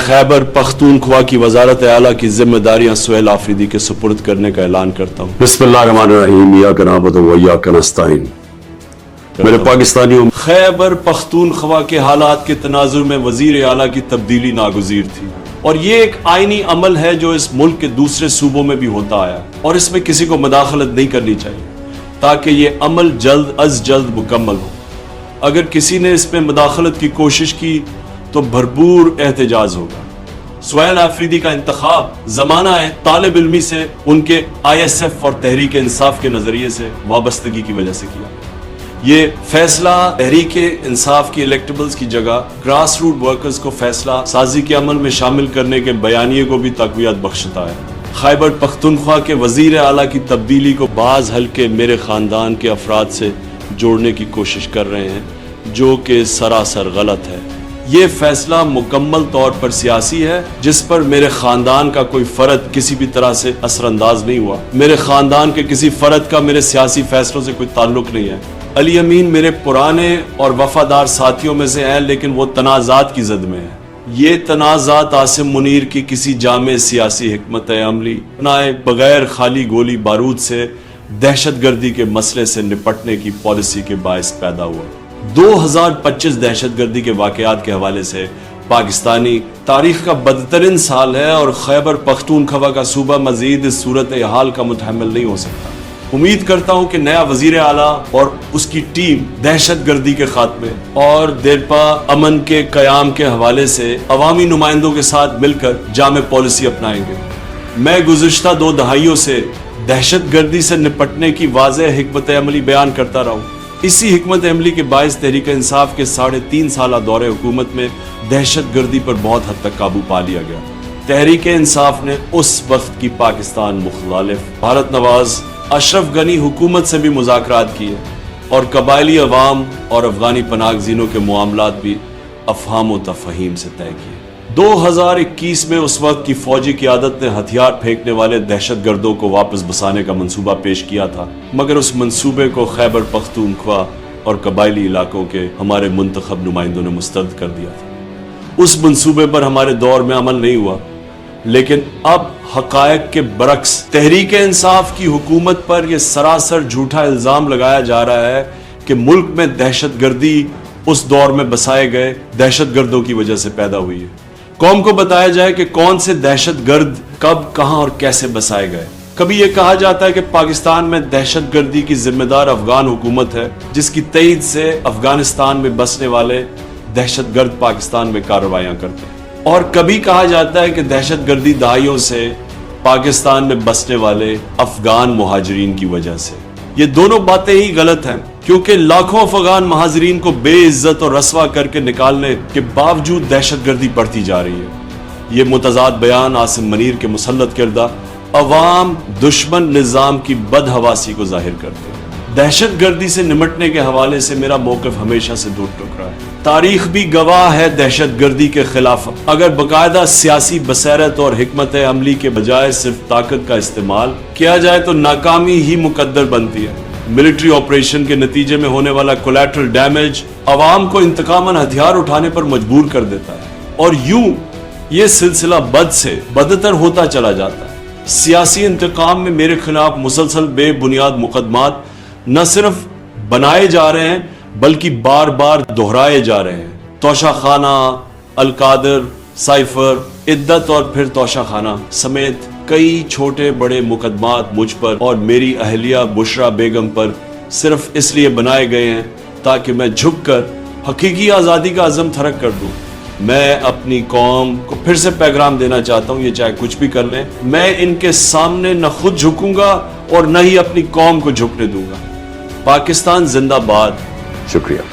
खैबर पख्तूनख्वा की वजारत आला की जिम्मेदारियां सुहेल आफरीदी के सुपुर्द करने का ऐलान करता हूँ। बिस्मिल्लाहिर्रहमानिर्रहीम, इय्याक नअबुदु व इय्याक नस्तईन। मेरे पाकिस्तानियों, खैबर पख्तूनख्वा के हालात के तनाजुर में वजीर आला की तब्दीली नागुज़ीर थी और ये एक आईनी अमल है जो इस मुल्क के दूसरे सूबों में भी होता आया और इसमें किसी को मुदाखलत नहीं करनी चाहिए ताकि ये अमल जल्द अज जल्द मुकम्मल हो। अगर किसी ने इसमें मुदाखलत की कोशिश की तो भरपूर एहतजाज होगा। सुहेल आफरीदी का इंतखाब ज़माना है तालिब इल्मी से उनके ISF और तहरीक इंसाफ के नज़रिए से वाबस्तगी की वजह से किया। ये फैसला तहरीक इंसाफ की इलेक्टेबल्स की जगह ग्रास रूट वर्कर्स को फैसला साजी के अमल में शामिल करने के बयानिए को भी तक़वियत बख्शता है। खैबर पख्तूनख्वा के वजीर आला की तब्दीली को बाज़ हल्के मेरे ख़ानदान के अफराद से जोड़ने की कोशिश कर रहे हैं जो कि सरासर गलत है। ये फैसला मुकम्मल तौर पर सियासी है जिस पर मेरे खानदान का कोई फर्द किसी भी तरह से असरअंदाज नहीं हुआ। मेरे खानदान के किसी फर्द का मेरे सियासी फैसलों से कोई ताल्लुक नहीं है। अली अमीन मेरे पुराने और वफादार साथियों में से हैं लेकिन वो तनाज़ात की जद में है। ये तनाज़ात आसिम मुनीर की किसी जामे सियासी हिकमत अमली बनाए बगैर खाली गोली बारूद से दहशतगर्दी के मसले से निपटने की पॉलिसी के बायस पैदा हुआ। 2025 दहशतगर्दी के वाकयात के हवाले से पाकिस्तानी तारीख का बदतरीन साल है और खैबर पख्तूनख्वा का सूबा मजीद इस सूरत हाल का मुतहम्मिल नहीं हो सकता। उम्मीद करता हूँ कि नया वजीर आला और उसकी टीम दहशतगर्दी के खात्मे और देरपा अमन के कयाम के हवाले से अवामी नुमाइंदों के साथ मिलकर जामे पॉलिसी अपनाएंगे। मैं गुज़िश्ता 2 दहाइयों से दहशतगर्दी से निपटने की वाज़ेह हिकमत अमली बयान करता रहा हूँ। इसी हिकमत अमली के बायस तहरीक इंसाफ के 3.5 साल दौरे हुकूमत में दहशतगर्दी पर बहुत हद तक काबू पा लिया गया। तहरीक इंसाफ ने उस वक्त की पाकिस्तान मुखालिफ भारत नवाज अशरफ गनी हुकूमत से भी मुज़ाकरात किए और कबायली अवाम और अफगानी पनागज़ीनों के मामलात भी अफहाम व तफ़हीम से तय किए। 2021 में उस वक्त की फौजी क़यादत ने हथियार फेंकने वाले दहशतगर्दों को वापस बसाने का मंसूबा पेश किया था मगर उस मंसूबे को खैबर पख्तूनख्वा और कबायली इलाकों के हमारे मुंतखब नुमाइंदों ने मुस्तरद कर दिया था। उस मंसूबे पर हमारे दौर में अमल नहीं हुआ लेकिन अब हक़ायक़ के बरक्स तहरीक इंसाफ की हुकूमत पर यह सरासर झूठा इल्ज़ाम लगाया जा रहा है कि मुल्क में दहशतगर्दी उस दौर में बसाए गए दहशतगर्दों की वजह से पैदा हुई है। कौम को बताया जाए कि कौन से दहशतगर्द कब कहां और कैसे बसाए गए। कभी यह कहा जाता है कि पाकिस्तान में दहशतगर्दी की जिम्मेदार अफगान हुकूमत है जिसकी तईद से अफगानिस्तान में बसने वाले दहशतगर्द पाकिस्तान में कार्रवाइयां करते हैं और कभी कहा जाता है कि दहशतगर्दी दहाइयों से पाकिस्तान में बसने वाले अफगान मुहाजिरीन की वजह से। ये दोनों बातें ही गलत हैं क्योंकि लाखों अफगान महाजरीन को बेइज्जत और रसवा करके निकालने के बावजूद दहशतगर्दी बढ़ती जा रही है। ये मुतजाद बयान आसिम मुनीर के मुसल्लत किरदा अवाम दुश्मन निज़ाम की बदहवासी को जाहिर करते हैं। दहशतगर्दी से निमटने के हवाले से मेरा मौक़िफ़ हमेशा से दूर टुक रहा है। तारीख भी गवाह है दहशतगर्दी के खिलाफ अगर बाकायदा सियासी बसैरत और हिकमत अमली के बजाय सिर्फ ताकत का इस्तेमाल किया जाए तो नाकामी ही मुकद्दर बनती है। मिलिट्री ऑपरेशन के नतीजे में होने वाला कोलैटरल डैमेज अवाम को इंतकामन हथियार उठाने पर मजबूर कर देता है और यूं ये सिलसिला बद से बदतर होता चला जाता है। सियासी इंतकाम में मेरे खिलाफ मुसलसल बेबुनियाद मुकदमात न सिर्फ बनाए जा रहे हैं बल्कि बार बार दोहराए जा रहे हैं। तोशा खाना, अलकादर, साइफर, इद्दत और फिर तोशा खाना समेत कई छोटे बड़े मुकदमात मुझ पर और मेरी अहलिया बुशरा बेगम पर सिर्फ इसलिए बनाए गए हैं ताकि मैं झुककर हकीकी आज़ादी का अज़म थरक कर दूं। मैं अपनी कौम को फिर से पैगाम देना चाहता हूं, ये चाहे कुछ भी कर लें, मैं इनके सामने न खुद झुकूंगा और न ही अपनी कौम को झुकने दूंगा। पाकिस्तान जिंदाबाद। शुक्रिया।